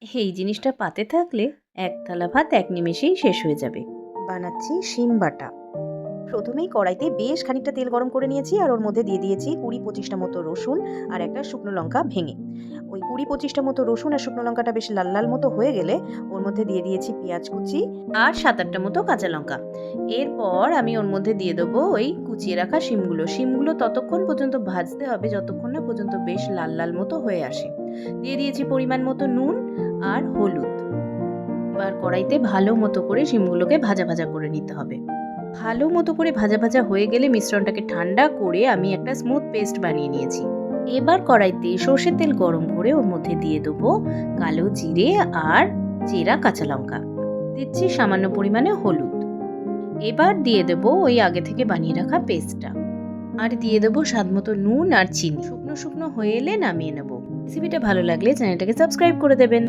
এই জিনিসটা পাতে থাকলে এক থালা ভাত এক নিমেষেই শেষ হয়ে যাবে। বানাচ্ছি শিম বাটা। প্রথমেই কড়াইতে বেশ খানিকটা তেল গরম করে নিয়েছি, আর ওর মধ্যে দিয়ে দিয়েছি ২০-২৫টা মতো রসুন আর একটা শুকনো লঙ্কা ভেঙে। ওই ২০-২৫টা মতো রসুন আর শুকনো লঙ্কাটা বেশ লাল লাল মতো হয়ে গেলে ওর মধ্যে দিয়ে দিয়েছি পেঁয়াজ কুচি। আর ৭-৮টা মতো কাঁচা লঙ্কা। এরপর আমি ওর মধ্যে দিয়ে দেবো ওই কুচিয়ে রাখা শিমগুলো ততক্ষণ পর্যন্ত ভাজতে হবে যতক্ষণ না পর্যন্ত বেশ লাল লাল মতো হয়ে আসে। দিয়ে দিয়েছি পরিমাণ মতো নুন আর হলুদ। এবার কড়াইতে ভালো মতো করে শিমগুলোকে ভাজা ভাজা করে নিতে হবে। ভালো মতো করে ভাজা ভাজা হয়ে গেলে মিশ্রণটাকে ঠান্ডা করে আমি একটা স্মুথ পেস্ট বানিয়ে নিয়েছি। এবার কড়াইতে সর্ষের তেল গরম করে ওর মধ্যে দিয়ে দেবো কালো জিরে আর চেরা কাঁচা লঙ্কা। দিচ্ছি সামান্য পরিমাণে হলুদ। এবার দিয়ে দেবো ওই আগে থেকে বানিয়ে রাখা পেস্টটা। আর দিয়ে দেবো স্বাদমতো নুন আর চিনি। শুকনো শুকনো হয়ে এলে নামিয়ে নেবো। রেসিপিটা ভালো লাগলে চ্যানেলটাকে সাবস্ক্রাইব করে দেবেন।